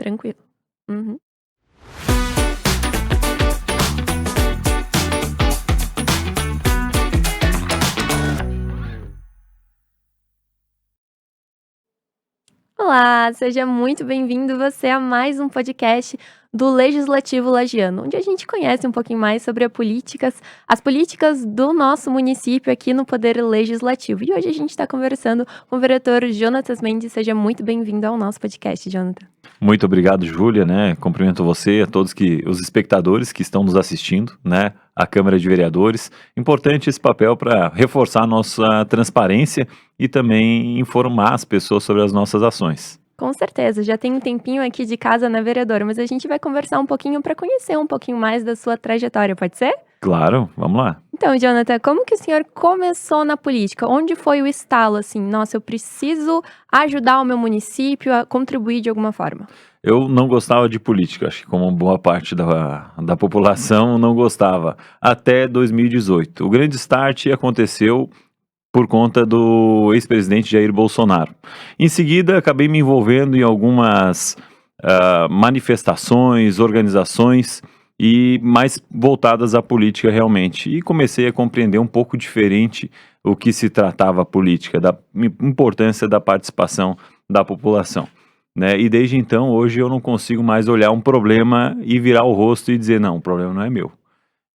Tranquilo. Uhum. Olá, seja muito bem-vindo você a mais um podcast do Legislativo Lagiano, onde a gente conhece um pouquinho mais sobre as políticas do nosso município aqui no Poder Legislativo. E hoje a gente está conversando com o vereador Jonatas Mendes. Seja muito bem-vindo ao nosso podcast, Jonathan. Muito obrigado, Júlia, né? Cumprimento você e a todos os espectadores que estão nos assistindo, né? A Câmara de Vereadores. Importante esse papel para reforçar a nossa transparência e também informar as pessoas sobre as nossas ações. Com certeza, já tem um tempinho aqui de casa, né, vereador? Mas a gente vai conversar um pouquinho para conhecer um pouquinho mais da sua trajetória, pode ser? Claro, vamos lá. Então, Jonathan, como que o senhor começou na política? Onde foi o estalo, assim, nossa, eu preciso ajudar o meu município a contribuir de alguma forma? Eu não gostava de política, acho que como boa parte da população não gostava, até 2018. O grande start aconteceu por conta do ex-presidente Jair Bolsonaro. Em seguida, acabei me envolvendo em algumas manifestações, organizações e mais voltadas à política realmente. E comecei a compreender um pouco diferente o que se tratava a política, da importância da participação da população. Né? E desde então, hoje eu não consigo mais olhar um problema e virar o rosto e dizer, não, o problema não é meu.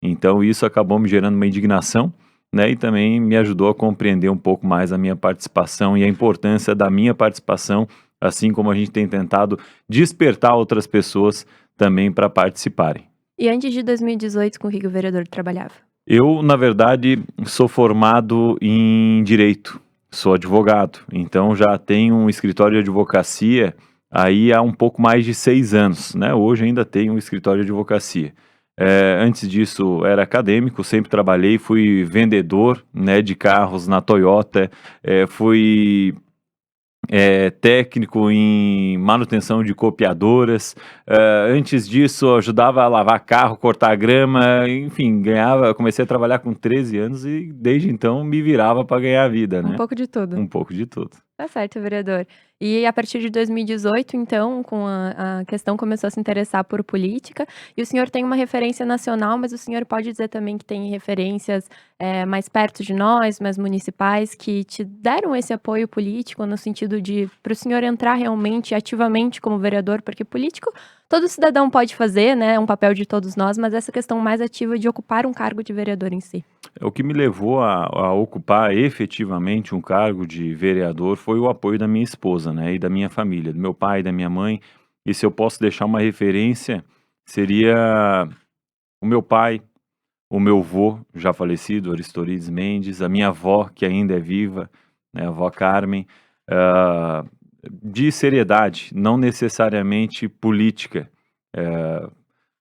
Então isso acabou me gerando uma indignação, né, e também me ajudou a compreender um pouco mais a minha participação e a importância da minha participação, assim como a gente tem tentado despertar outras pessoas também para participarem. E antes de 2018, com o que o vereador trabalhava? Eu, na verdade, sou formado em Direito, sou advogado, então já tenho um escritório de advocacia aí há um pouco mais de 6 anos, né? Hoje ainda tenho um escritório de advocacia. Antes disso, era acadêmico, sempre trabalhei, fui vendedor, né, de carros na Toyota, fui técnico em manutenção de copiadoras. Antes disso, ajudava a lavar carro, cortar grama, enfim, comecei a trabalhar com 13 anos e desde então me virava para ganhar a vida, Um né? pouco de tudo. Um pouco de tudo. Tá certo, vereador. E a partir de 2018, então, com a questão começou a se interessar por política, e o senhor tem uma referência nacional, mas o senhor pode dizer também que tem referências mais perto de nós, mais municipais, que te deram esse apoio político, no sentido de para o senhor entrar realmente ativamente como vereador, porque político todo cidadão pode fazer, né? É um papel de todos nós, mas essa questão mais ativa de ocupar um cargo de vereador em si. O que me levou a ocupar efetivamente um cargo de vereador foi o apoio da minha esposa, né, e da minha família, do meu pai, da minha mãe. E se eu posso deixar uma referência, seria o meu pai, o meu avô, já falecido, Aristorides Mendes, a minha avó, que ainda é viva, né, a avó Carmen, ah, de seriedade, não necessariamente política, eh,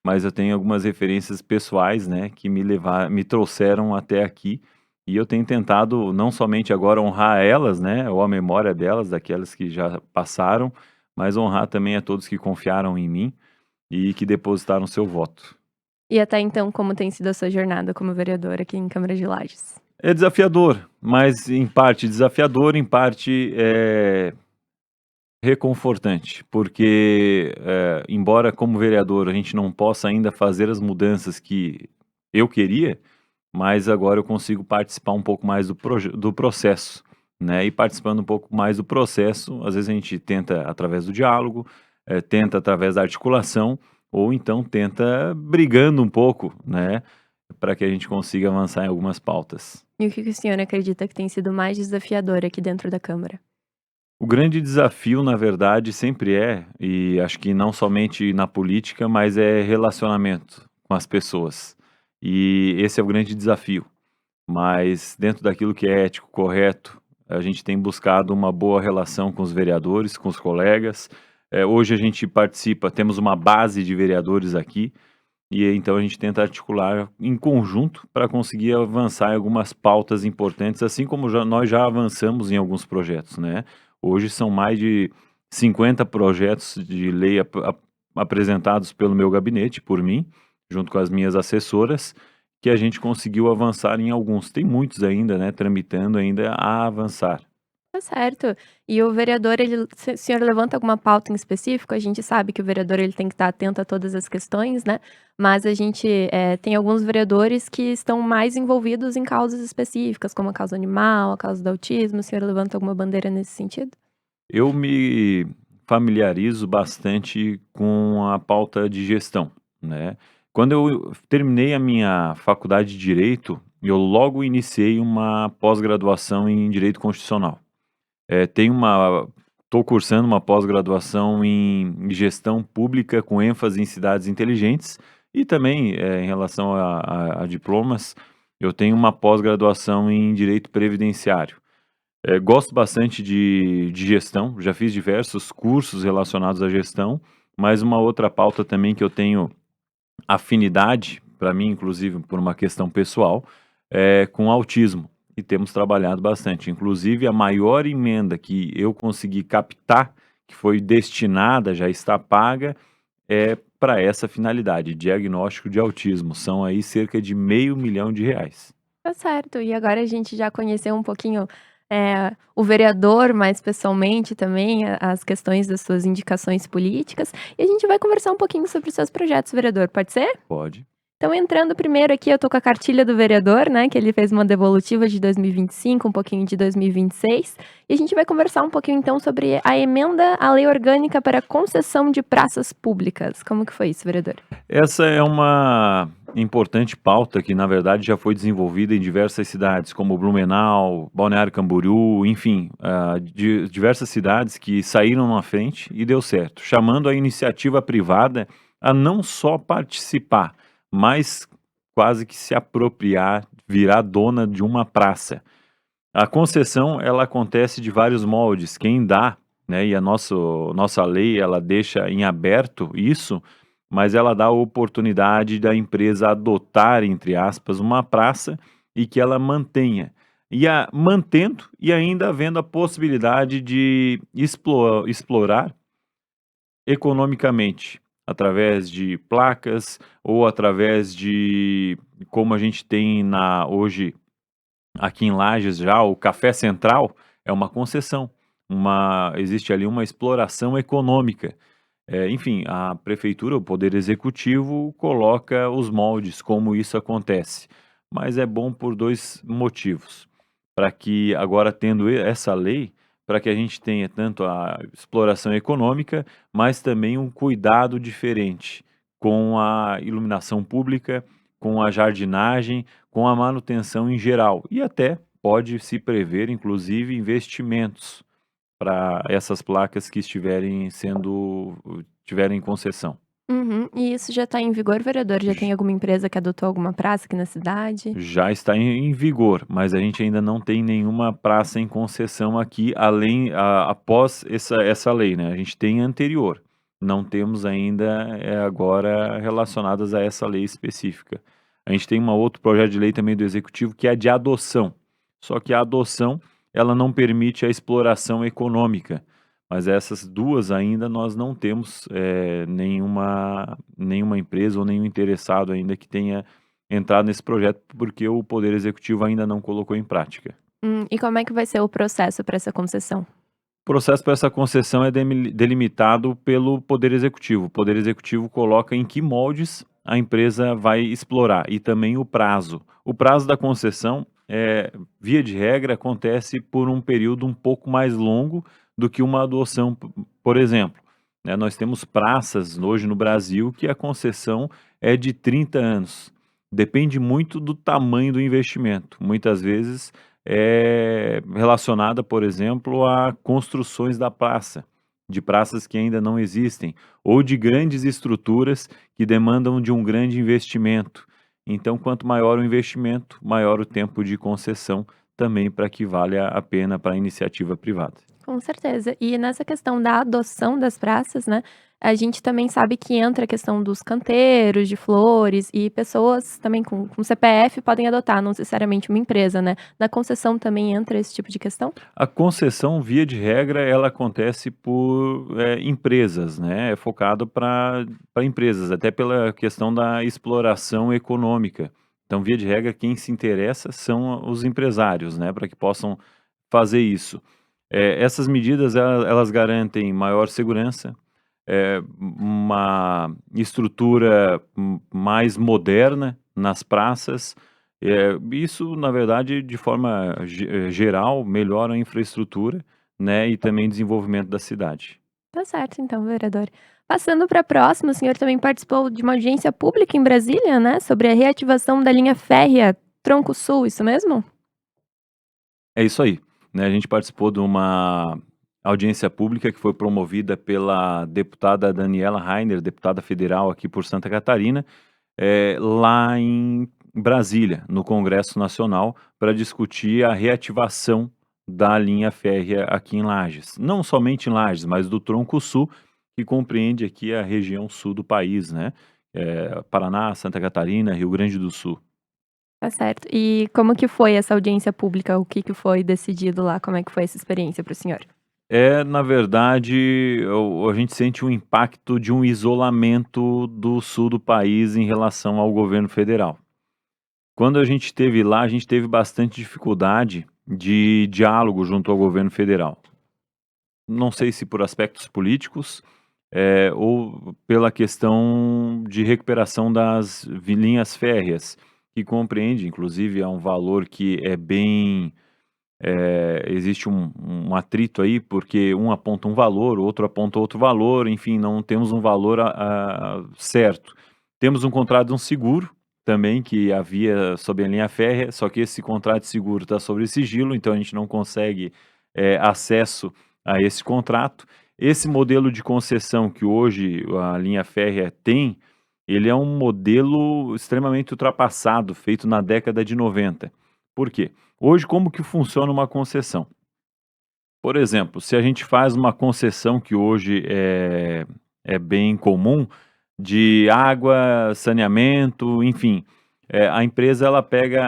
mas eu tenho algumas referências pessoais, né, que me trouxeram até aqui, e eu tenho tentado não somente agora honrar elas, né, ou a memória delas, daquelas que já passaram, mas honrar também a todos que confiaram em mim e que depositaram seu voto. E até então, como tem sido a sua jornada como vereador aqui em Câmara de Lages? É desafiador, mas em parte desafiador, em parte reconfortante, porque, embora como vereador a gente não possa ainda fazer as mudanças que eu queria, mas agora eu consigo participar um pouco mais do processo, né, e participando um pouco mais do processo, às vezes a gente tenta através do diálogo, tenta através da articulação, ou então tenta brigando um pouco, né, para que a gente consiga avançar em algumas pautas. E o que o senhor acredita que tem sido mais desafiador aqui dentro da Câmara? O grande desafio, na verdade, sempre e acho que não somente na política, mas é relacionamento com as pessoas. E esse é o grande desafio. Mas dentro daquilo que é ético, correto, a gente tem buscado uma boa relação com os vereadores, com os colegas. Hoje a gente participa, temos uma base de vereadores aqui, e então a gente tenta articular em conjunto para conseguir avançar em algumas pautas importantes, assim como nós já avançamos em alguns projetos, né? Hoje são mais de 50 projetos de lei apresentados pelo meu gabinete, por mim, junto com as minhas assessoras, que a gente conseguiu avançar em alguns. Tem muitos ainda, né, tramitando ainda a avançar. Tá certo. E o vereador, ele se o senhor levanta alguma pauta em específico? A gente sabe que o vereador, ele tem que estar atento a todas as questões, né, mas a gente, tem alguns vereadores que estão mais envolvidos em causas específicas, como a causa animal, a causa do autismo. O senhor levanta alguma bandeira nesse sentido? Eu me familiarizo bastante com a pauta de gestão, né. Quando eu terminei a minha faculdade de direito, eu logo iniciei uma pós-graduação em direito constitucional. Tenho uma Estou cursando uma pós-graduação em gestão pública com ênfase em cidades inteligentes e também, em relação a diplomas, eu tenho uma pós-graduação em direito previdenciário. Gosto bastante de gestão, já fiz diversos cursos relacionados à gestão, mas uma outra pauta também que eu tenho afinidade, para mim inclusive por uma questão pessoal, é com autismo, e temos trabalhado bastante. Inclusive a maior emenda que eu consegui captar, que foi destinada, já está paga, é para essa finalidade, diagnóstico de autismo, são aí cerca de R$ 500.000. Tá certo. E agora a gente já conheceu um pouquinho, o vereador mais pessoalmente também, as questões das suas indicações políticas, e a gente vai conversar um pouquinho sobre os seus projetos, vereador, pode ser? Pode. Então entrando primeiro aqui, eu tô com a cartilha do vereador, né, que ele fez uma devolutiva de 2025, um pouquinho de 2026, e a gente vai conversar um pouquinho então sobre a emenda à lei orgânica para concessão de praças públicas. Como que foi isso, vereador? Essa é uma importante pauta que, na verdade, já foi desenvolvida em diversas cidades, como Blumenau, Balneário Camboriú, enfim, diversas cidades que saíram na frente e deu certo, chamando a iniciativa privada a não só participar, mas quase que se apropriar, virar dona de uma praça. A concessão, ela acontece de vários moldes. Quem dá, né, e a nossa lei, ela deixa em aberto isso, mas ela dá a oportunidade da empresa adotar, entre aspas, uma praça e que ela mantenha. Mantendo e ainda havendo a possibilidade de explorar economicamente, através de placas ou através de, como a gente tem hoje aqui em Lages já, o Café Central é uma concessão, existe ali uma exploração econômica. Enfim, a prefeitura, o poder executivo, coloca os moldes como isso acontece, mas é bom por 2 motivos, para que agora tendo essa lei, para que a gente tenha tanto a exploração econômica, mas também um cuidado diferente com a iluminação pública, com a jardinagem, com a manutenção em geral, e até pode se prever inclusive investimentos para essas placas que tiverem concessão. Uhum. E isso já tá em vigor, vereador? Já tem J alguma empresa que adotou alguma praça aqui na cidade? Já está em vigor, mas a gente ainda não tem nenhuma praça em concessão aqui, após essa lei, né, a gente tem a anterior, não temos ainda, agora relacionadas a essa lei específica. A gente tem um outro projeto de lei também do executivo que é a de adoção, só que a adoção, ela não permite a exploração econômica, mas essas 2 ainda nós não temos, nenhuma empresa ou nenhum interessado ainda que tenha entrado nesse projeto, porque o poder executivo ainda não colocou em prática. E como é que vai ser o processo para essa concessão? O processo para essa concessão é delimitado pelo poder executivo. O poder executivo coloca em que moldes a empresa vai explorar e também o prazo. O prazo da concessão, via de regra, acontece por um período um pouco mais longo do que uma adoção, por exemplo, né, nós temos praças hoje no Brasil que a concessão é de 30 anos. Depende muito do tamanho do investimento. Muitas vezes é relacionada, por exemplo, a construções da praça, de praças que ainda não existem, ou de grandes estruturas que demandam de um grande investimento. Então, quanto maior o investimento, maior o tempo de concessão, também para que valha a pena para a iniciativa privada. Com certeza. E nessa questão da adoção das praças, né, a gente também sabe que entra a questão dos canteiros de flores e pessoas também com CPF podem adotar, não necessariamente uma empresa, né. Na concessão também entra esse tipo de questão? A concessão, via de regra, ela acontece por, empresas, né, é focado para empresas, até pela questão da exploração econômica. Então, via de regra, quem se interessa são os empresários, né, para que possam fazer isso. Essas medidas elas garantem maior segurança, uma estrutura mais moderna nas praças. Isso, na verdade, de forma geral, melhora a infraestrutura, né, e também desenvolvimento da cidade. Tá certo então, vereador. Passando para a próxima, o senhor também participou de uma audiência pública em Brasília, né, sobre a reativação da linha férrea Tronco Sul, isso mesmo? É isso aí, né, a gente participou de uma audiência pública que foi promovida pela deputada Daniela Rainer, deputada federal aqui por Santa Catarina, lá em Brasília, no Congresso Nacional, para discutir a reativação da linha férrea aqui em Lages. Não somente em Lages, mas do Tronco Sul, que compreende aqui a região sul do país, né? Paraná, Santa Catarina, Rio Grande do Sul. Tá certo. E como que foi essa audiência pública? O que que foi decidido lá? Como é que foi essa experiência para o senhor? Na verdade, a gente sente o impacto de um isolamento do sul do país em relação ao governo federal. Quando a gente esteve lá, a gente teve bastante dificuldade de diálogo junto ao governo federal. Não sei se por aspectos políticos, ou pela questão de recuperação das linhas férreas, que compreende, inclusive, é um valor que é bem existe um atrito aí, porque um aponta um valor, o outro aponta outro valor, enfim, não temos um valor certo. Temos um contrato de um seguro também que havia sob a linha férrea, só que esse contrato de seguro está sobre sigilo, então a gente não consegue acesso a esse contrato. Esse modelo de concessão que hoje a linha férrea tem, ele é um modelo extremamente ultrapassado, feito na década de 90. Por quê? Hoje, como que funciona uma concessão? Por exemplo, se a gente faz uma concessão que hoje é bem comum, de água, saneamento, enfim, a empresa ela pega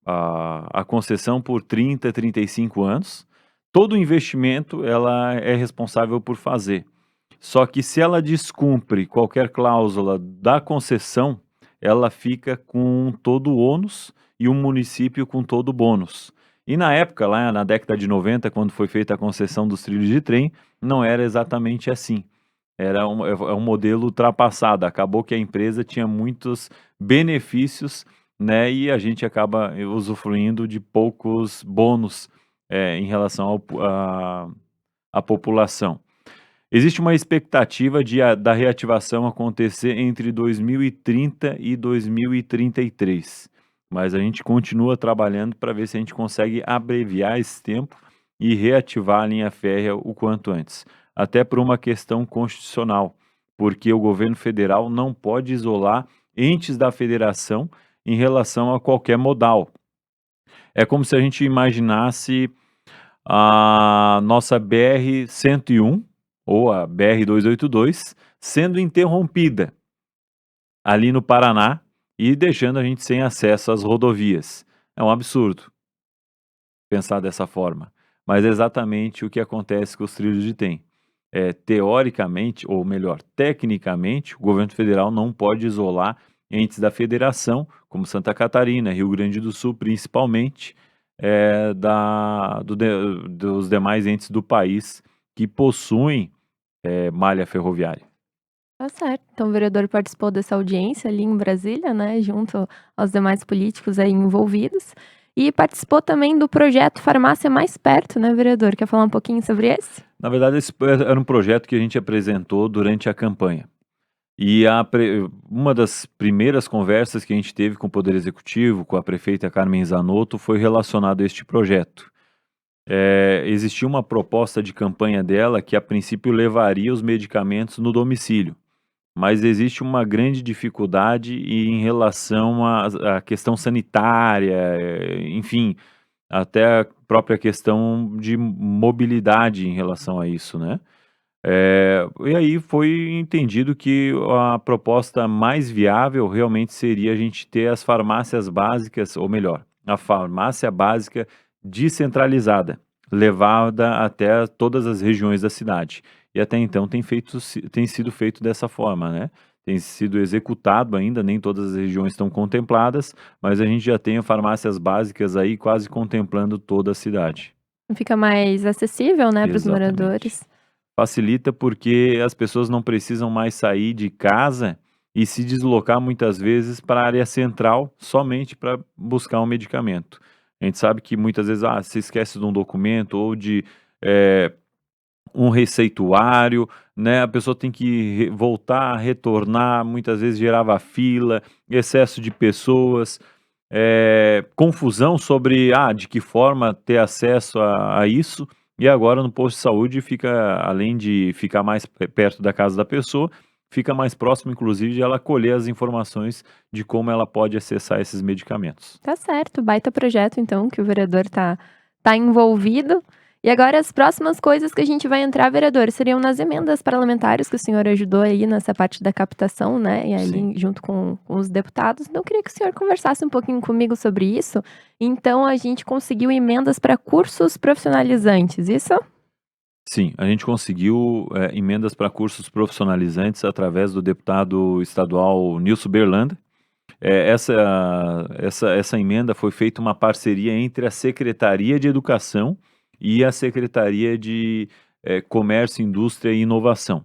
a concessão por 30, 35 anos, todo o investimento ela é responsável por fazer. Só que se ela descumpre qualquer cláusula da concessão, ela fica com todo o ônus e o município com todo o bônus. E na época, lá na década de 90, quando foi feita a concessão dos trilhos de trem, não era exatamente assim. É um modelo ultrapassado. Acabou que a empresa tinha muitos benefícios, né, e a gente acaba usufruindo de poucos bônus em relação à população. Existe uma expectativa da reativação acontecer entre 2030 e 2033, mas a gente continua trabalhando para ver se a gente consegue abreviar esse tempo e reativar a linha férrea o quanto antes, até por uma questão constitucional, porque o governo federal não pode isolar entes da federação em relação a qualquer modal. É como se a gente imaginasse a nossa BR-101 ou a BR-282 sendo interrompida ali no Paraná e deixando a gente sem acesso às rodovias. É um absurdo pensar dessa forma, mas é exatamente o que acontece com os trilhos de trem. Teoricamente, ou melhor, tecnicamente, o governo federal não pode isolar entes da federação, como Santa Catarina, Rio Grande do Sul, principalmente, dos demais entes do país que possuem malha ferroviária. Tá certo. Então o vereador participou dessa audiência ali em Brasília, né, junto aos demais políticos aí envolvidos, e participou também do projeto Farmácia Mais Perto, né, vereador? Quer falar um pouquinho sobre esse? Na verdade, esse era um projeto que a gente apresentou durante a campanha. E uma das primeiras conversas que a gente teve com o Poder Executivo, com a prefeita Carmen Zanotto, foi relacionado a este projeto. Existia uma proposta de campanha dela que, a princípio, levaria os medicamentos no domicílio, mas existe uma grande dificuldade em relação à questão sanitária, enfim, até a própria questão de mobilidade em relação a isso, né? E aí foi entendido que a proposta mais viável realmente seria a gente ter as farmácias básicas, ou melhor, a farmácia básica descentralizada, levada até todas as regiões da cidade. E até então tem sido feito dessa forma, né? Tem sido executado ainda, nem todas as regiões estão contempladas, mas a gente já tem farmácias básicas aí quase contemplando toda a cidade. Fica mais acessível, né, para os Exatamente. moradores. Facilita porque as pessoas não precisam mais sair de casa e se deslocar muitas vezes para a área central somente para buscar um medicamento. A gente sabe que muitas vezes, se esquece de um documento ou de, eh, um receituário, né, a pessoa tem que voltar, retornar, muitas vezes gerava fila, excesso de pessoas, confusão sobre, de que forma ter acesso a isso, e agora no posto de saúde fica, além de ficar mais perto da casa da pessoa, fica mais próximo inclusive de ela colher as informações de como ela pode acessar esses medicamentos. Tá certo, baita projeto então que o vereador tá envolvido. E agora as próximas coisas que a gente vai entrar, vereador, seriam nas emendas parlamentares que o senhor ajudou aí nessa parte da captação, né, e Sim. ali junto com os deputados. Então eu queria que o senhor conversasse um pouquinho comigo sobre isso. Então a gente conseguiu emendas para cursos profissionalizantes, isso? Sim, a gente conseguiu, emendas para cursos profissionalizantes através do deputado estadual Nilson Berlanda. Essa emenda foi feita uma parceria entre a Secretaria de Educação e a Secretaria de, Comércio, Indústria e Inovação.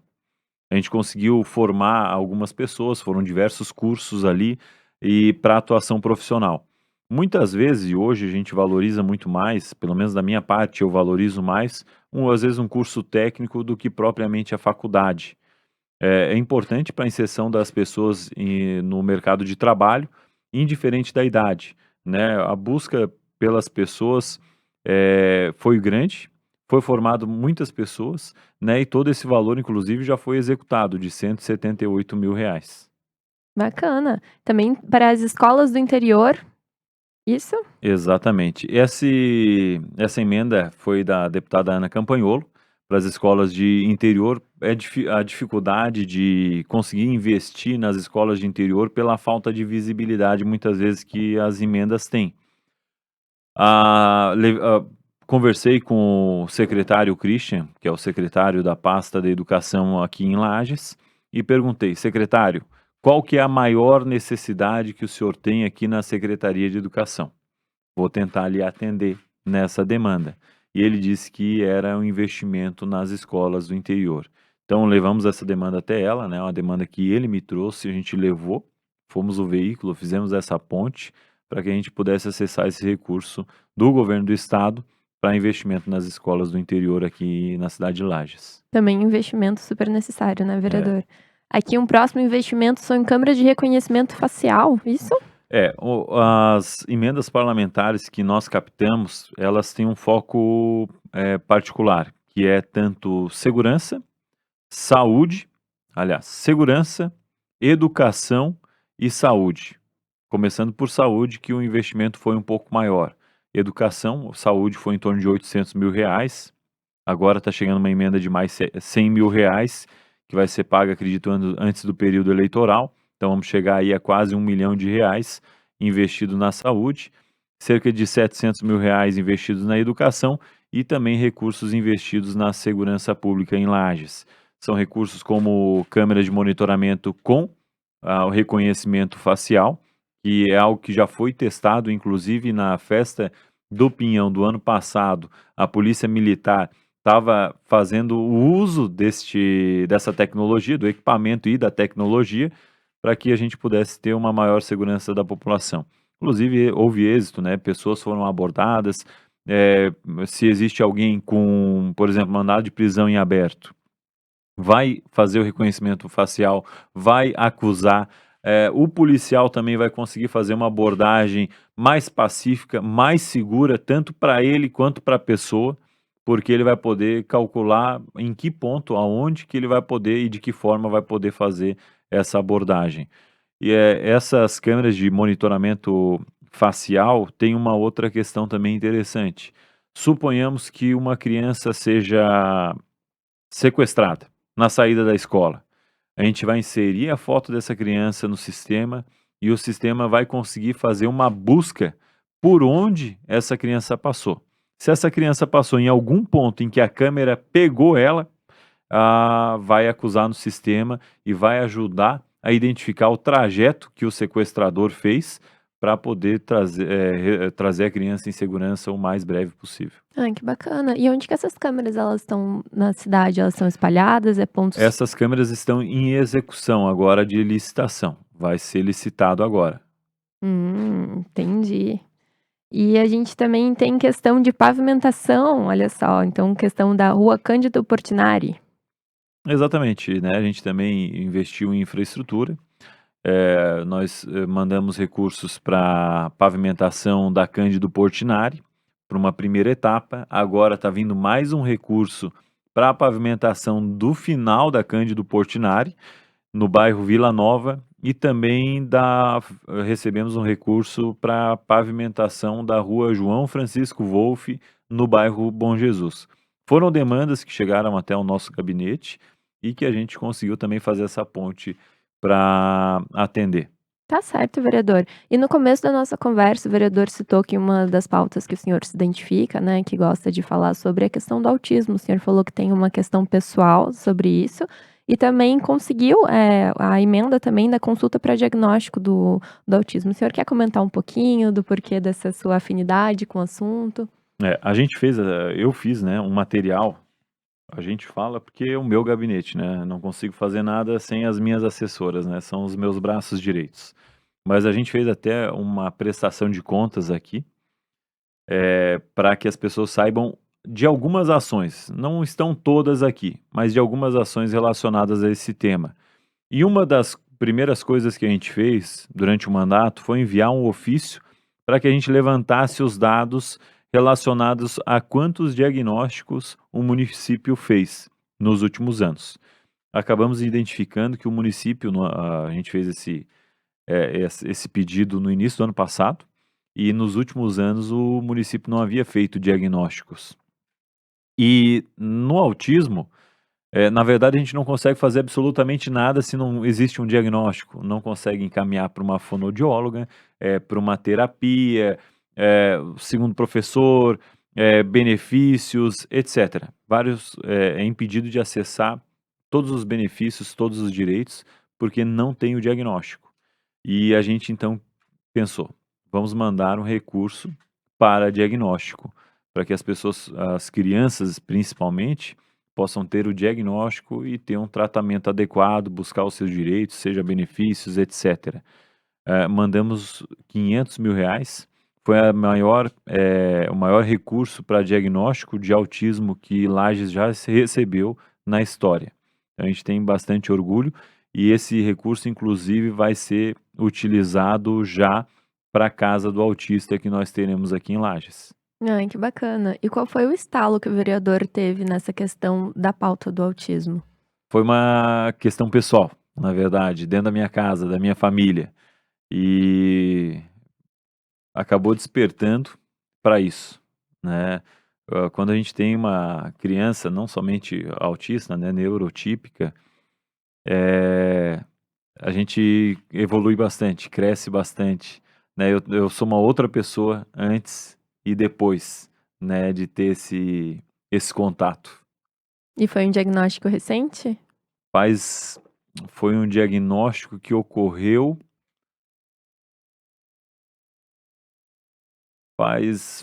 A gente conseguiu formar algumas pessoas, foram diversos cursos ali, e para atuação profissional. Muitas vezes, e hoje a gente valoriza muito mais, pelo menos da minha parte eu valorizo mais, às vezes um curso técnico do que propriamente a faculdade. É importante para a inserção das pessoas no mercado de trabalho, indiferente da idade, né. A busca pelas pessoas, foi grande, foi formado muitas pessoas, né, e todo esse valor inclusive já foi executado de R$ 178.000. Bacana. Também para as escolas do interior, isso? Exatamente. Essa emenda foi da deputada Ana Campanholo, para as escolas de interior. A dificuldade de conseguir investir nas escolas de interior pela falta de visibilidade, muitas vezes, que as emendas têm. Ah, conversei com o secretário Christian, que é o secretário da pasta da educação aqui em Lages, e perguntei: "Secretário, qual que é a maior necessidade que o senhor tem aqui na Secretaria de Educação? Vou tentar lhe atender nessa demanda". E ele disse que era um investimento nas escolas do interior. Então levamos essa demanda até ela, né, uma demanda que ele me trouxe, a gente levou, fomos o veículo, fizemos essa ponte para que a gente pudesse acessar esse recurso do governo do estado para investimento nas escolas do interior aqui na cidade de Lages. Também investimento super necessário, né, É. vereador? Aqui um próximo investimento são em câmeras de reconhecimento facial, isso? As emendas parlamentares que nós captamos, elas têm um foco, particular, que é tanto segurança, saúde, aliás, segurança, educação e saúde. Começando por saúde, que o investimento foi um pouco maior. Educação, saúde foi em torno de R$ 800.000, agora está chegando uma emenda de mais R$ 100.000, que vai ser paga, acredito, antes do período eleitoral. Então vamos chegar aí a quase R$ 1 milhão investido na saúde, cerca de R$ 700.000 investidos na educação e também recursos investidos na segurança pública em Lages. São recursos como câmeras de monitoramento com o reconhecimento facial, que é algo que já foi testado, inclusive na festa do Pinhão do ano passado. A Polícia Militar estava fazendo o uso dessa tecnologia, do equipamento e da tecnologia, para que a gente pudesse ter uma maior segurança da população. Inclusive houve êxito, né, pessoas foram abordadas, se existe alguém com, por exemplo, mandado de prisão em aberto, vai fazer o reconhecimento facial, vai acusar, o policial também vai conseguir fazer uma abordagem mais pacífica, mais segura, tanto para ele quanto para a pessoa, porque ele vai poder calcular em que ponto, aonde que ele vai poder e de que forma vai poder fazer essa abordagem. E, essas câmeras de monitoramento facial têm uma outra questão também interessante. Suponhamos que uma criança seja sequestrada na saída da escola. A gente vai inserir a foto dessa criança no sistema e o sistema vai conseguir fazer uma busca por onde essa criança passou. Se essa criança passou em algum ponto em que a câmera pegou ela, vai acusar no sistema e vai ajudar a identificar o trajeto que o sequestrador fez para poder trazer a criança em segurança o mais breve possível. Ai, que bacana. E onde que essas câmeras elas estão na cidade? Elas são espalhadas? É pontos. Essas câmeras estão em execução agora de licitação, vai ser licitado agora. Entendi. E a gente também tem questão de pavimentação, olha só, então questão da Rua Cândido Portinari. Exatamente, né, a gente também investiu em infraestrutura, nós, mandamos recursos para pavimentação da Cândido Portinari, para uma primeira etapa, agora está vindo mais um recurso para a pavimentação do final da Cândido Portinari, no bairro Vila Nova, e também recebemos um recurso para pavimentação da Rua João Francisco Wolff, no bairro Bom Jesus. Foram demandas que chegaram até o nosso gabinete e que a gente conseguiu também fazer essa ponte para atender. Tá certo, vereador. E no começo da nossa conversa, o vereador citou que uma das pautas que o senhor se identifica, né, que gosta de falar sobre a questão do autismo. O senhor falou que tem uma questão pessoal sobre isso e também conseguiu a emenda também da consulta para diagnóstico do autismo. O senhor quer comentar um pouquinho do porquê dessa sua afinidade com o assunto? A gente fez, eu fiz, né, um material, a gente fala porque é o meu gabinete, né, não consigo fazer nada sem as minhas assessoras, né, são os meus braços direitos. Mas a gente fez até uma prestação de contas aqui, para que as pessoas saibam de algumas ações, não estão todas aqui, mas de algumas ações relacionadas a esse tema. E uma das primeiras coisas que a gente fez durante o mandato foi enviar um ofício para que a gente levantasse os dados relacionados a quantos diagnósticos o município fez nos últimos anos. Acabamos identificando que o município, a gente fez esse pedido no início do ano passado, e nos últimos anos o município não havia feito diagnósticos. E no autismo, na verdade, a gente não consegue fazer absolutamente nada se não existe um diagnóstico. Não consegue encaminhar para uma fonoaudióloga, para uma terapia, segundo o professor, benefícios, etc. É impedido de acessar todos os benefícios, todos os direitos, porque não tem o diagnóstico. E a gente então pensou, vamos mandar um recurso para diagnóstico, para que as pessoas, as crianças principalmente, possam ter o diagnóstico e ter um tratamento adequado, buscar os seus direitos, seja benefícios, etc. Mandamos R$ 500.000, foi o maior recurso para diagnóstico de autismo que Lages já recebeu na história. Então, a gente tem bastante orgulho e esse recurso, inclusive, vai ser utilizado já para a Casa do Autista que nós teremos aqui em Lages. Ai, que bacana. E qual foi o estalo que o vereador teve nessa questão da pauta do autismo? Foi uma questão pessoal, na verdade, dentro da minha casa, da minha família, e acabou despertando para isso, né. Quando a gente tem uma criança não somente autista, né, neurotípica, eh, a gente evolui bastante, cresce bastante, né. Eu sou uma outra pessoa antes e depois, né, de ter esse contato. E foi um diagnóstico recente? Faz Foi um diagnóstico que ocorreu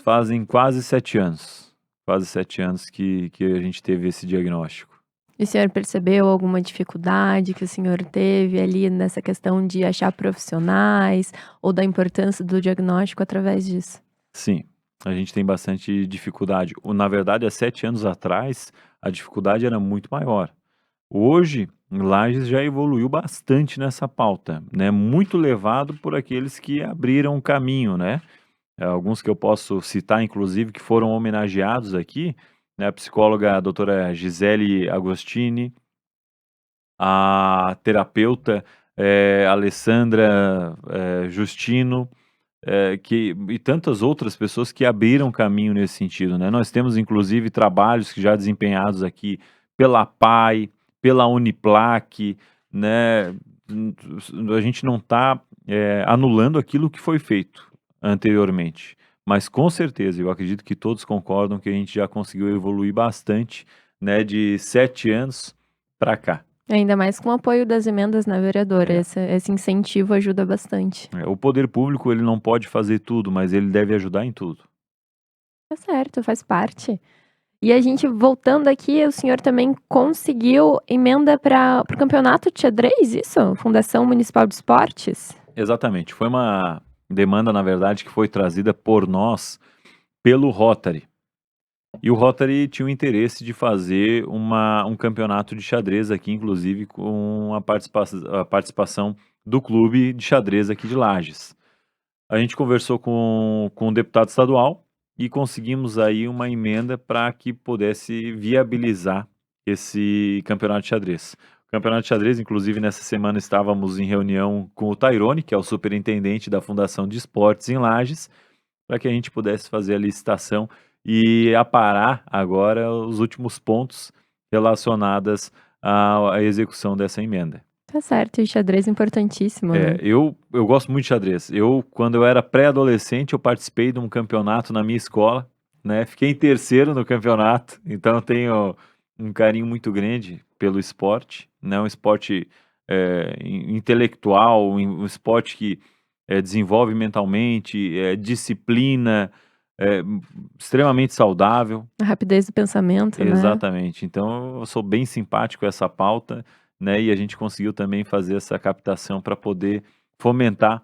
fazem quase 7 anos. Quase 7 anos que a gente teve esse diagnóstico. E o senhor percebeu alguma dificuldade que o senhor teve ali nessa questão de achar profissionais ou da importância do diagnóstico através disso? Sim, a gente tem bastante dificuldade. Na verdade, há 7 anos atrás, a dificuldade era muito maior. Hoje, Lages já evoluiu bastante nessa pauta, né, muito levado por aqueles que abriram o caminho, né. Alguns que eu posso citar, inclusive, que foram homenageados aqui, né, a psicóloga a doutora Gisele Agostini, a terapeuta, Alessandra, Justino, e tantas outras pessoas que abriram caminho nesse sentido, né. Nós temos inclusive trabalhos que já desempenhados aqui pela PAI, pela Uniplac, né, a gente não está anulando aquilo que foi feito anteriormente, mas com certeza, eu acredito que todos concordam que a gente já conseguiu evoluir bastante, né, de 7 anos para cá. Ainda mais com o apoio das emendas, né, vereador? É, Esse incentivo ajuda bastante. o poder público ele não pode fazer tudo, mas ele deve ajudar em tudo. Tá certo, faz parte. E a gente voltando aqui, o senhor também conseguiu emenda para o campeonato de xadrez, isso? Fundação Municipal de Esportes? Exatamente, foi uma demanda, na verdade, que foi trazida por nós pelo Rotary. E o Rotary tinha o interesse de fazer um campeonato de xadrez aqui, inclusive com a participação do clube de xadrez aqui de Lages. A gente conversou com o deputado estadual e conseguimos aí uma emenda para que pudesse viabilizar esse campeonato de xadrez. O campeonato de xadrez, inclusive, nessa semana estávamos em reunião com o Tairone, que é o superintendente da Fundação de Esportes em Lages, para que a gente pudesse fazer a licitação e aparar agora os últimos pontos relacionados à execução dessa emenda. Tá certo, e xadrez importantíssimo, né? Eu gosto muito de xadrez. Quando eu era pré-adolescente, eu participei de um campeonato na minha escola, né? Fiquei em terceiro no campeonato, então eu tenho um carinho muito grande pelo esporte, né? Um esporte intelectual, um esporte que desenvolve mentalmente, disciplina, é, extremamente saudável. A rapidez do pensamento, né? Exatamente. Então eu sou bem simpático a essa pauta, né, e a gente conseguiu também fazer essa captação para poder fomentar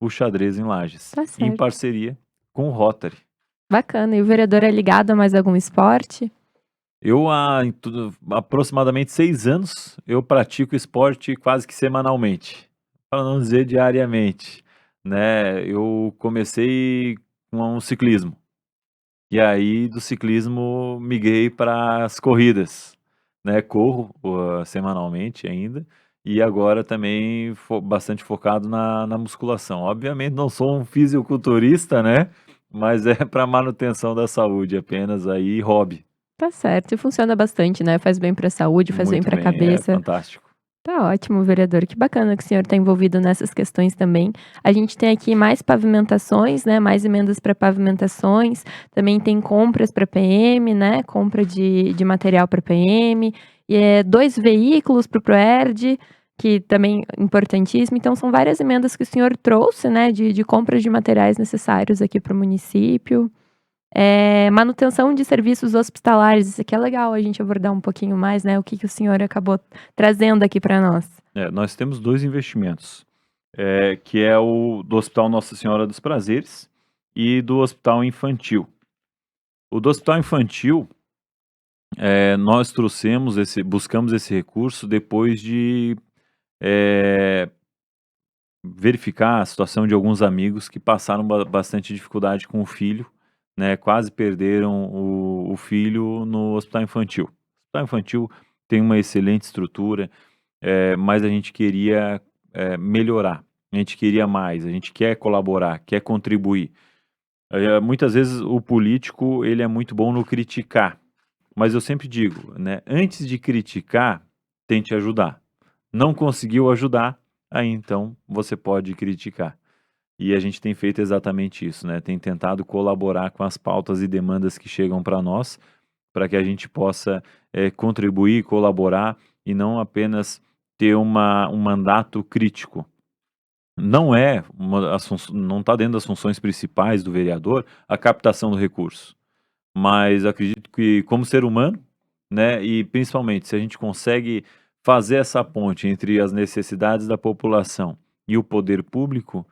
o xadrez em Lages, Tá em certo. parceria com o Rotary. Bacana. E o vereador é ligado a mais algum esporte? Eu há aproximadamente 6 anos, eu pratico esporte quase que semanalmente, para não dizer diariamente, né. Eu comecei com o ciclismo, e aí do ciclismo migrei para as corridas, né, corro, semanalmente ainda, e agora também bastante focado na musculação. Obviamente não sou um fisiculturista, né, mas é para manutenção da saúde apenas aí, hobby. Tá certo, e funciona bastante, né? Faz bem pra saúde, faz bem Muito pra bem, é cabeça. fantástico. Tá ótimo, vereador. Que bacana que o senhor está envolvido nessas questões também. A gente tem aqui mais pavimentações, né? Mais emendas para pavimentações. Também tem compras para PM, né? Compra de material para PM. E 2 veículos para o Proerd, que também é importantíssimo. Então, são várias emendas que o senhor trouxe, né? De compras de materiais necessários aqui para o município. Manutenção de serviços hospitalares, isso aqui é legal a gente abordar um pouquinho mais, né, o que o senhor acabou trazendo aqui para nós. Nós temos 2 investimentos, que é o do Hospital Nossa Senhora dos Prazeres e do Hospital Infantil. O do Hospital Infantil, nós buscamos esse recurso depois de eh, verificar a situação de alguns amigos que passaram bastante dificuldade com o filho, né, quase perderam o filho no Hospital Infantil. O Hospital Infantil tem uma excelente estrutura, mas a gente queria, melhorar, a gente queria mais, a gente quer colaborar, quer contribuir. Muitas vezes o político ele é muito bom no criticar, mas eu sempre digo, né, antes de criticar, tente ajudar. Não conseguiu ajudar, aí então você pode criticar. E a gente tem feito exatamente isso, né, tem tentado colaborar com as pautas e demandas que chegam para nós, para que a gente possa, contribuir, colaborar e não apenas ter um mandato crítico. Não está dentro das funções principais do vereador a captação do recurso, mas acredito que como ser humano, né, e principalmente se a gente consegue fazer essa ponte entre as necessidades da população e o poder público,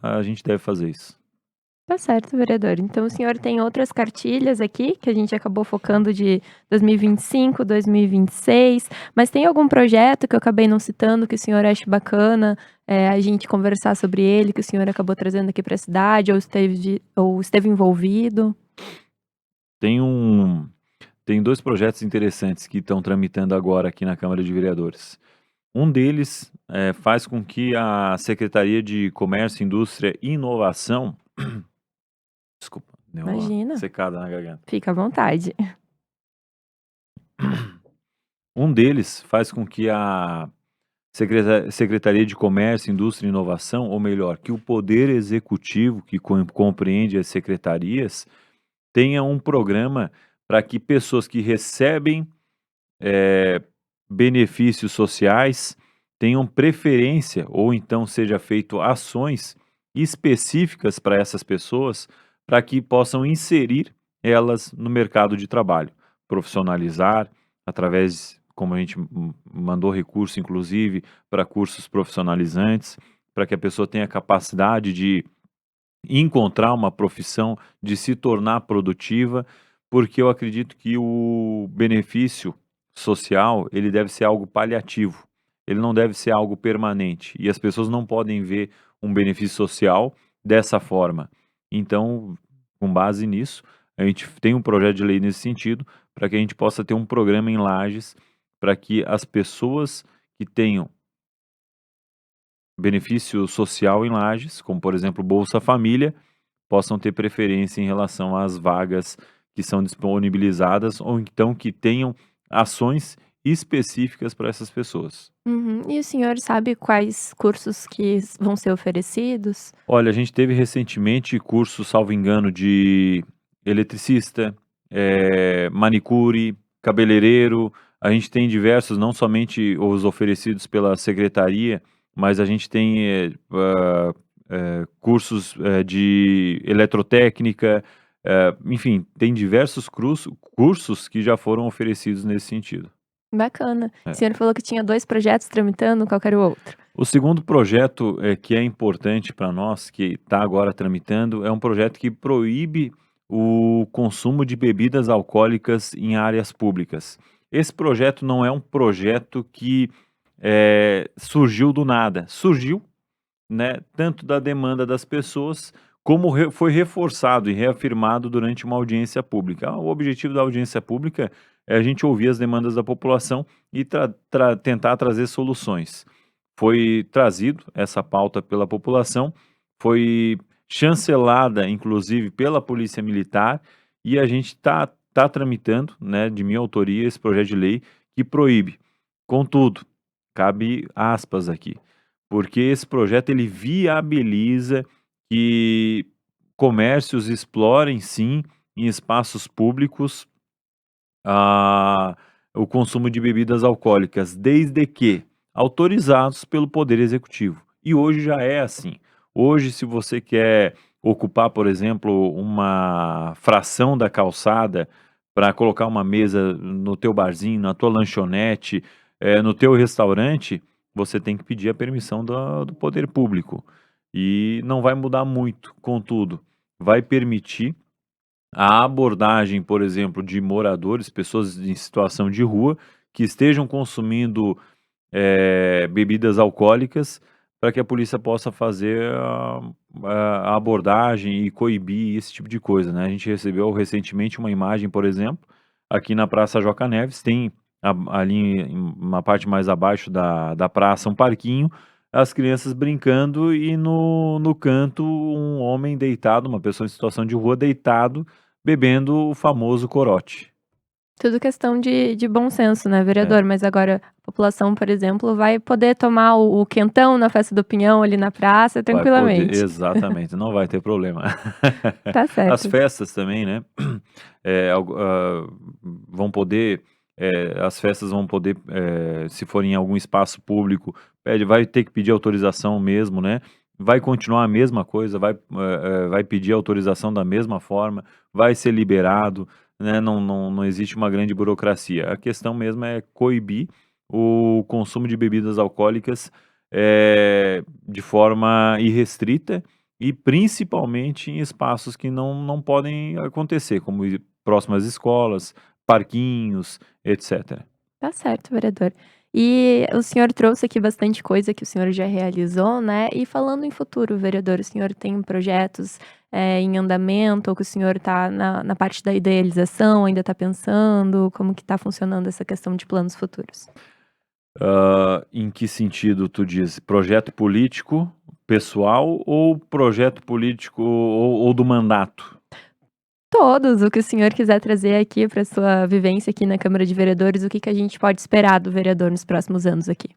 a gente deve fazer isso. Tá certo, vereador. Então o senhor tem outras cartilhas aqui, que a gente acabou focando de 2025, 2026, mas tem algum projeto que eu acabei não citando, que o senhor acha bacana, a gente conversar sobre ele, que o senhor acabou trazendo aqui para a cidade ou esteve envolvido? Tem um Tem 2 projetos interessantes que estão tramitando agora aqui na Câmara de Vereadores. Um deles, faz com que a Secretaria de Comércio, Indústria e Inovação desculpa, deu uma Imagina, secada na garganta. fica à vontade. Um deles faz com que a Secretaria de Comércio, Indústria e Inovação, ou melhor, que o Poder Executivo, que compreende as secretarias, tenha um programa para que pessoas que recebem, eh, benefícios sociais tenham preferência ou então seja feito ações específicas para essas pessoas para que possam inserir elas no mercado de trabalho, profissionalizar através, como a gente mandou recurso inclusive para cursos profissionalizantes, para que a pessoa tenha capacidade de encontrar uma profissão, de se tornar produtiva, porque eu acredito que o benefício social, ele deve ser algo paliativo, ele não deve ser algo permanente, e as pessoas não podem ver um benefício social dessa forma. Então, com base nisso, a gente tem um projeto de lei nesse sentido, para que a gente possa ter um programa em Lages, para que as pessoas que tenham benefício social em Lages, como por exemplo Bolsa Família, possam ter preferência em relação às vagas que são disponibilizadas ou então que tenham ações específicas para essas pessoas. Uhum. E o senhor sabe quais cursos que vão ser oferecidos? Olha, a gente teve recentemente curso, salvo engano, de eletricista, manicure, cabeleireiro. A gente tem diversos, não somente os oferecidos pela secretaria, mas a gente tem cursos de eletrotécnica, enfim, tem diversos cursos que já foram oferecidos nesse sentido. Bacana. O É. senhor falou que tinha 2 projetos tramitando, qual que era o outro? O segundo projeto, que é importante para nós, que está agora tramitando, é um projeto que proíbe o consumo de bebidas alcoólicas em áreas públicas. Esse projeto não é um projeto que surgiu do nada, surgiu, né, tanto da demanda das pessoas, como foi reforçado e reafirmado durante uma audiência pública. O objetivo da audiência pública é a gente ouvir as demandas da população e tentar trazer soluções. Foi trazido essa pauta pela população, foi chancelada, inclusive, pela Polícia Militar, e a gente tá tramitando, né, de minha autoria, esse projeto de lei que proíbe. Contudo, cabe aspas aqui, porque esse projeto ele viabiliza que comércios explorem, sim, em espaços públicos, a o consumo de bebidas alcoólicas, desde que autorizados pelo Poder Executivo. E hoje já é assim. Hoje, se você quer ocupar, por exemplo, uma fração da calçada para colocar uma mesa no teu barzinho, na tua lanchonete, no teu restaurante, você tem que pedir a permissão do poder público. E não vai mudar muito, contudo, vai permitir a abordagem, por exemplo, de moradores, pessoas em situação de rua, que estejam consumindo bebidas alcoólicas, para que a polícia possa fazer a abordagem e coibir esse tipo de coisa, né. A gente recebeu recentemente uma imagem, por exemplo, aqui na Praça Joca Neves, tem ali em uma parte mais abaixo da praça um parquinho, as crianças brincando e no canto um homem deitado, uma pessoa em situação de rua deitado, bebendo o famoso corote. Tudo questão de bom senso, né, É. vereador? Mas agora a população, por exemplo, vai poder tomar o quentão na festa do Pinhão ali na praça Vai poder, tranquilamente. exatamente, não vai ter problema. Tá As certo. festas também, né, vão poder, as festas vão poder, se forem em algum espaço público, vai ter que pedir autorização mesmo, né, vai continuar a mesma coisa, vai pedir autorização da mesma forma, vai ser liberado, né, não existe uma grande burocracia. A questão mesmo é coibir o consumo de bebidas alcoólicas de forma irrestrita e principalmente em espaços que não podem acontecer, como próximas escolas, parquinhos, etc. Tá certo, vereador. E o senhor trouxe aqui bastante coisa que o senhor já realizou, né? E falando em futuro, vereador, o senhor tem projetos em andamento, ou que o senhor está na parte da idealização, ainda está pensando? Como que está funcionando essa questão de planos futuros? Em que sentido tu diz? Projeto político pessoal ou projeto político ou do mandato? Todos, o que o senhor quiser trazer aqui para sua vivência aqui na Câmara de Vereadores, o que que a gente pode esperar do vereador nos próximos anos aqui?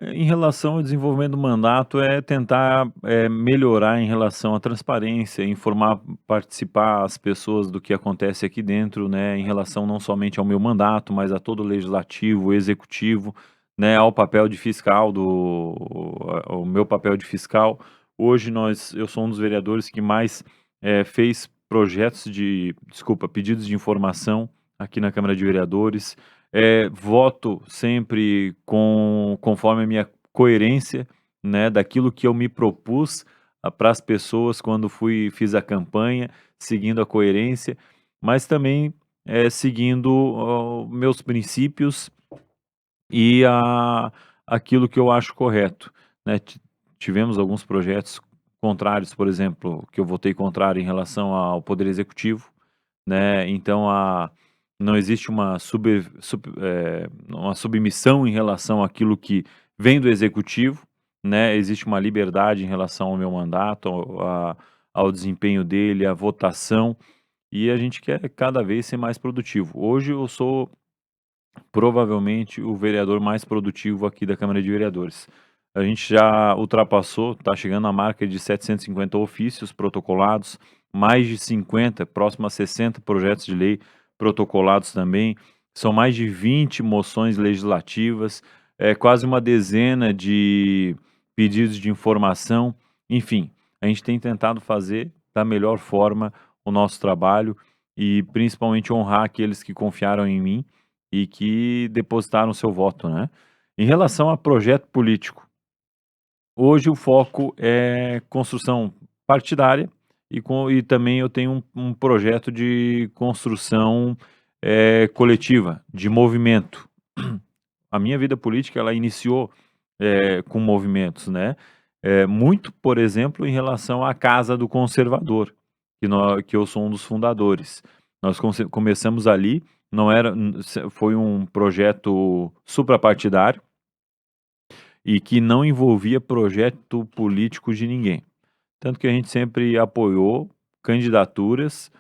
Em relação ao desenvolvimento do mandato, é tentar melhorar em relação à transparência, informar, participar as pessoas do que acontece aqui dentro, né, em relação não somente ao meu mandato, mas a todo o legislativo, o executivo, né, ao papel de fiscal ao meu papel de fiscal. Hoje eu sou um dos vereadores que mais fez pedidos de informação aqui na Câmara de Vereadores. Voto sempre conforme a minha coerência, né, daquilo que eu me propus para as pessoas quando fiz a campanha, seguindo a coerência, mas também seguindo meus princípios e aquilo que eu acho correto, né. Tivemos alguns projetos contrários, por exemplo, que eu votei contrário em relação ao Poder Executivo, né, então não existe uma submissão em relação àquilo que vem do executivo, né, existe uma liberdade em relação ao meu mandato, ao desempenho dele, à votação, e a gente quer cada vez ser mais produtivo. Hoje eu sou provavelmente o vereador mais produtivo aqui da Câmara de Vereadores. A gente já ultrapassou, está chegando a marca de 750 ofícios protocolados, mais de 50, próximo a 60 projetos de lei protocolados também. São mais de 20 moções legislativas, quase uma dezena de pedidos de informação. Enfim, a gente tem tentado fazer da melhor forma o nosso trabalho e principalmente honrar aqueles que confiaram em mim e que depositaram seu voto, né. Em relação a projeto político, hoje o foco é construção partidária e também eu tenho um projeto de construção, coletiva, de movimento. A minha vida política ela iniciou, com movimentos, né, muito, por exemplo, em relação à Casa do Conservador, que eu sou um dos fundadores. Nós começamos ali, não era foi um projeto suprapartidário e que não envolvia projeto político de ninguém. Tanto que a gente sempre apoiou candidaturas,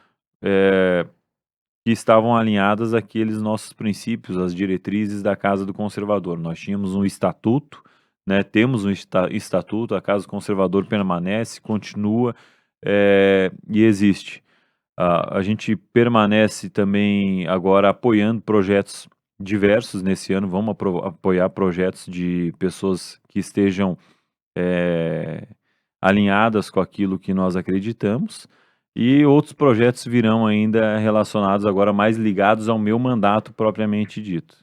que estavam alinhadas àqueles nossos princípios, às diretrizes da Casa do Conservador. Nós tínhamos um estatuto, né, temos um estatuto, a Casa do Conservador permanece, continua, e existe. A gente permanece também agora apoiando projetos diversos nesse ano, vamos apoiar projetos de pessoas que estejam alinhadas com aquilo que nós acreditamos, e outros projetos virão ainda relacionados agora mais ligados ao meu mandato propriamente dito.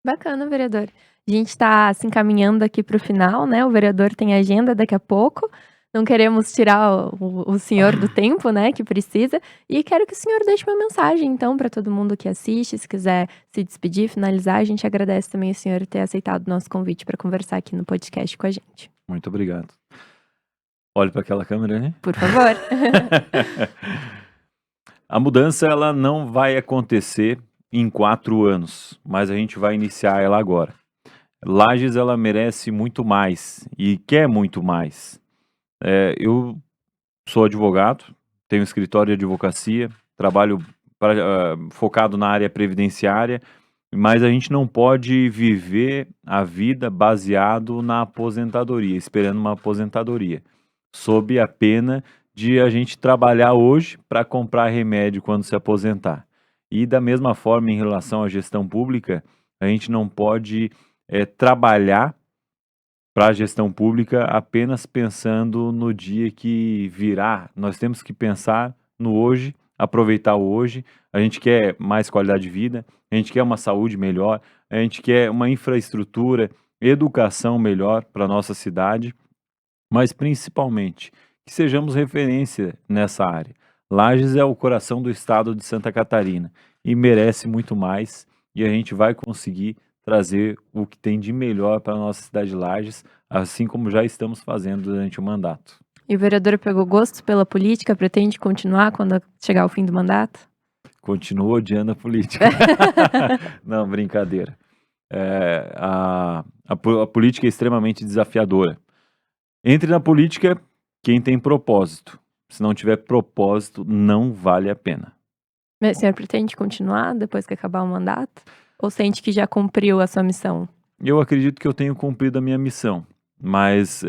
Bacana, vereador. A gente está se encaminhando aqui para o final, né, o vereador tem agenda daqui a pouco, não queremos tirar o senhor do tempo, né, que precisa, e quero que o senhor deixe uma mensagem então para todo mundo que assiste, se quiser se despedir, finalizar, a gente agradece também o senhor ter aceitado o nosso convite para conversar aqui no podcast com a gente. Muito obrigado. Olhe para aquela câmera ali. Por favor. A mudança ela não vai acontecer em 4 anos, mas a gente vai iniciar ela agora. Lages ela merece muito mais e quer muito mais. Eu sou advogado, tenho escritório de advocacia, trabalho focado na área previdenciária, mas a gente não pode viver a vida baseado na aposentadoria, esperando uma aposentadoria, sob a pena de a gente trabalhar hoje para comprar remédio quando se aposentar. E da mesma forma, em relação à gestão pública, a gente não pode trabalhar para a gestão pública apenas pensando no dia que virá. Nós temos que pensar no hoje, aproveitar o hoje. A gente quer mais qualidade de vida, a gente quer uma saúde melhor, a gente quer uma infraestrutura, educação melhor para a nossa cidade, mas principalmente que sejamos referência nessa área. Lages é o coração do estado de Santa Catarina e merece muito mais, e a gente vai conseguir trazer o que tem de melhor para a nossa cidade de Lages, assim como já estamos fazendo durante o mandato. E o vereador pegou gosto pela política, pretende continuar quando chegar o fim do mandato? Continuo odiando a política. Não, brincadeira. A política é extremamente desafiadora. Entre na política quem tem propósito. Se não tiver propósito, não vale a pena. Mas o senhor pretende continuar depois que acabar o mandato? Ou sente que já cumpriu a sua missão? eu acredito que eu tenho cumprido a minha missão, mas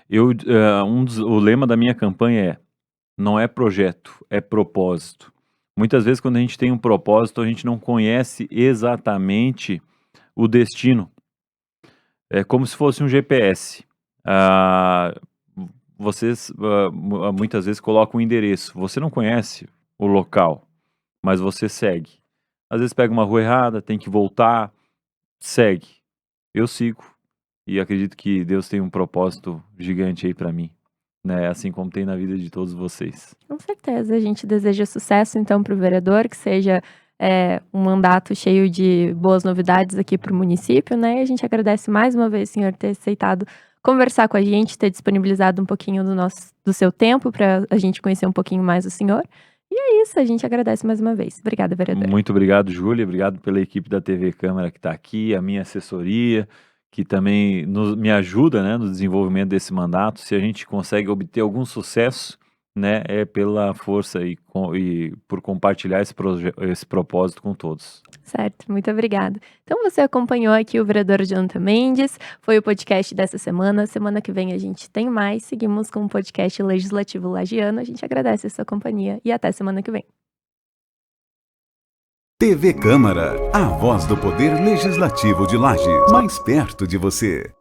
o lema da minha campanha é: não é projeto, é propósito. Muitas vezes, quando a gente tem um propósito, a gente não conhece exatamente o destino. É como se fosse um GPS. Ah, Vocês muitas vezes colocam um endereço. Você não conhece o local, mas você segue. Às vezes pega uma rua errada, tem que voltar, segue. Eu sigo e acredito que Deus tem um propósito gigante aí para mim, né? Assim como tem na vida de todos vocês. Com certeza, a gente deseja sucesso então para o vereador, que seja um mandato cheio de boas novidades aqui para o município, né? E a gente agradece mais uma vez, senhor, ter aceitado conversar com a gente, ter disponibilizado um pouquinho do seu tempo para a gente conhecer um pouquinho mais o senhor. E é isso, a gente agradece mais uma vez. Obrigada, vereador. Muito obrigado, Júlia. Obrigado pela equipe da TV Câmara que está aqui, a minha assessoria, que também me ajuda, né, no desenvolvimento desse mandato. Se a gente consegue obter algum sucesso, né, é pela força e por compartilhar esse propósito com todos. Certo, muito obrigada. Então você acompanhou aqui o vereador Jonathan Mendes, foi o podcast dessa semana. Semana que vem a gente tem mais. Seguimos com o podcast Legislativo Lagiano. A gente agradece a sua companhia e até semana que vem. TV Câmara, a voz do Poder Legislativo de Lages, mais perto de você.